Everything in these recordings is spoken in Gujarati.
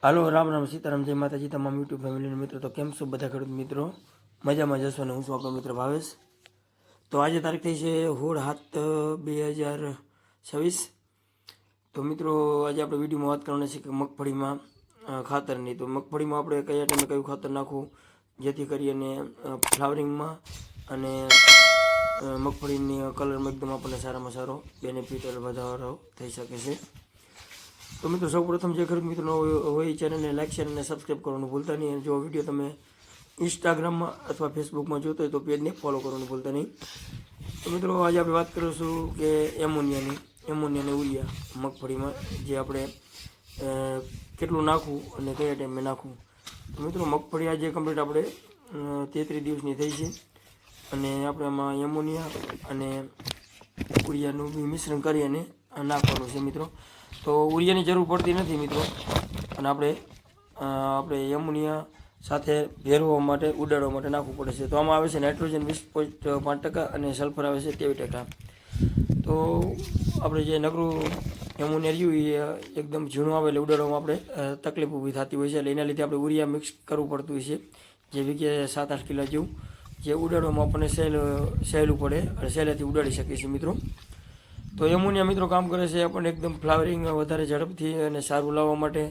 હાલો રામ રામ સીતારામ જય માતાજી તમામ યુટ્યુબ ફેમિલીના મિત્રો તો કેમ છો બધા ખેડૂત મિત્રો મજામાં જશો ને હું છું આપણો મિત્ર ભાવેશ। તો આજે તારીખ થઈ છે 16/7/2026। તો મિત્રો આજે આપણે વિડીયોમાં વાત કરવાની છે કે મગફળીમાં ખાતરની। તો મગફળીમાં આપણે કયા ટાઈમે કયું ખાતર નાખવું જેથી કરીને ફ્લાવરિંગમાં અને મગફળીની કલરમાં એકદમ આપણને સારામાં સારો બેનિફિટ વધારો થઈ શકે છે। તો મિત્રો સૌપ્રથમ જે ખેડૂત મિત્રો હોય ચેનલને લાઈક શેર અને સબસ્ક્રાઈબ કરવાનું ભૂલતા નહીં। અને જો વિડીયો તમે ઇન્સ્ટાગ્રામમાં અથવા ફેસબુકમાં જોતો હોય તો પેજને ફોલો કરવાનું ભૂલતા નહીં। તો મિત્રો આજે આપણે વાત કરીશું કે એમોનિયા અને યુરિયા મગફળીમાં જે આપણે કેટલું નાખવું અને કયા ટાઈમે નાખવું। તો મિત્રો મગફળી આજે કમ્પ્લીટ આપણે 33 દિવસની થઈ છે અને આપણે આમાં એમોનિયા અને યુરિયાનું બી મિશ્રણ કરી અને નાખવાનું છે મિત્રો। તો યુરિયાની જરૂર પડતી નથી મિત્રો, અને આપણે એમોનિયા સાથે ભેરવવા માટે ઉડાડવા માટે નાખવું પડે છે। તો આમાં આવે છે નાઇટ્રોજન 20.5% અને સલ્ફર આવે છે 23%। તો આપણે જે નકરું એમોનિયા રહ્યું એ એકદમ ઝીણું આવે એટલે ઉડાડવામાં આપણે તકલીફ ઊભી થતી હોય છે, એટલે એના લીધે આપણે યુરિયા મિક્સ કરવું પડતું હોય છે, જે વીઘે 7-8 કિલો જેવું, જે ઉડાડવામાં આપણને સહેલું પડે અને સહેલાથી ઉડાડી શકીએ છીએ મિત્રો। તો એમોનિયા મિત્રો કામ કરે છે આપણને એકદમ ફ્લાવરિંગ વધારે ઝડપથી અને સારું લાવવા માટે,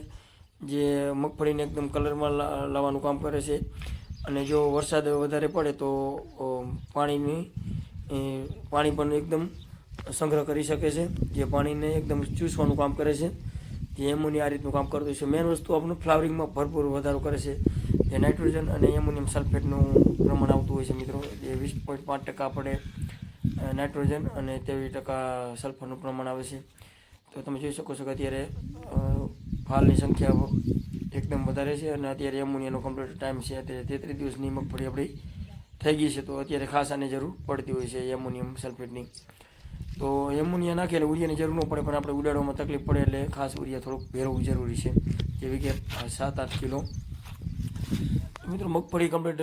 જે મગફળીને એકદમ કલરમાં લાવવાનું કામ કરે છે। અને જો વરસાદ વધારે પડે તો પાણી પણ એકદમ સંગ્રહ કરી શકે છે, જે પાણીને એકદમ ચૂસવાનું કામ કરે છે, જે એમોનિયા આ રીતનું કામ કરતું છે। મેઇન વસ્તુ આપણું ફ્લાવરિંગમાં ભરપૂર વધારો કરે છે, જે નાઇટ્રોજન અને એમોનિયમ સલ્ફેટનું પ્રમાણ આવતું હોય છે મિત્રો, જે 20.5% આપણે નાઇટ્રોજન અને 23% સલ્ફરનું પ્રમાણ આવે છે। તો તમે જોઈ શકો છો કે અત્યારે ફાલની સંખ્યા એકદમ વધારે છે અને અત્યારે એમોનિયાનો કમ્પ્લીટ ટાઈમ છે, અત્યારે 33 દિવસની મગફળી આપણી થઈ ગઈ છે। તો અત્યારે ખાસ આની જરૂર પડતી હોય છે એમોનિયમ સલ્ફેટની। તો એમોનિયા નાખીએ એટલે યુરિયાની જરૂર ન પડે, પણ આપણે ઉડાડવામાં તકલીફ પડે એટલે ખાસ યુરિયા થોડુંક ભેરવવું જરૂરી છે, જેવી કે 7-8 કિલો। મિત્રો મગફળી કમ્પ્લીટ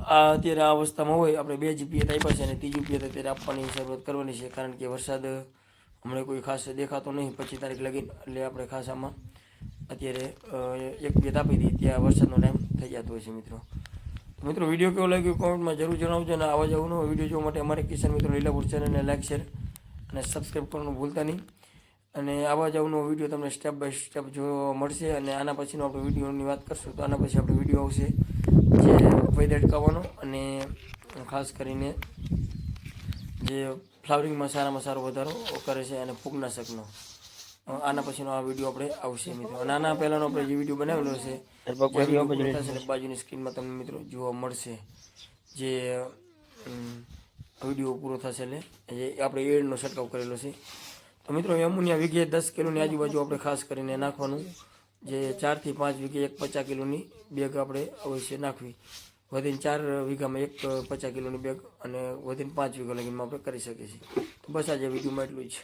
અત્યારે આ અવસ્થામાં હોય, આપણે 2 પિયત આપ્યા છે અને ત્રીજું પિયત અત્યારે આપવાની શરૂઆત કરવાની છે, કારણ કે વરસાદ હમણાં કોઈ ખાસ દેખાતો નહીં 25 તારીખ લગીને, એટલે આપણે ખાસ આમાં અત્યારે 1 પિયત આપી દઈએ ત્યાં વરસાદનો ટાઈમ થઈ જતો હોય છે મિત્રો। મિત્રો વિડીયો કેવો લાગ્યો કોમેન્ટમાં જરૂર જણાવજો, અને આવા જ અવનવો વિડીયો જોવા માટે અમારે કિસાન મિત્રો લીલાપુર ચેનલને લાઈક શેર અને સબસ્ક્રાઈબ કરવાનું ભૂલતા નહીં। અને આવા જ અવનવો વિડીયો તમને સ્ટેપ બાય સ્ટેપ જોવા મળશે। અને આના પછીનો આપણે વિડીયોની વાત કરશું તો આના પછી આપણે વિડીયો આવશે જે વૈદ અટકાવવાનો અને ખાસ કરીને જે ફ્લાવરિંગમાં સારામાં સારો વધારો કરે છે અને ફૂગનાશકનો, આના પછીનો આ વિડીયો આપણે આવશે મિત્રો। અને આના પહેલાંનો આપણે જે વિડીયો બનાવેલો છે બાજુની સ્ક્રીનમાં તમને મિત્રો જોવા મળશે, જે વિડીયો પૂરો થશે એટલે જે આપણે એડનો છંટકાવ કરેલો છે। તો મિત્રો એમોનિયા વીઘે 10 કિલોની આજુબાજુ આપણે ખાસ કરીને નાખવાનું, જે 4 થી 5 વીઘે 50 કિલોની બેગ આપણે અવશ્ય નાખવી। વધીને 4 વીઘામાં 50 કિલોની બેગ અને વધીને 5 વીઘા લગીમાં આપણે કરી શકીએ છીએ। તો બસ આજે વિડીયોમાં એટલું જ છે।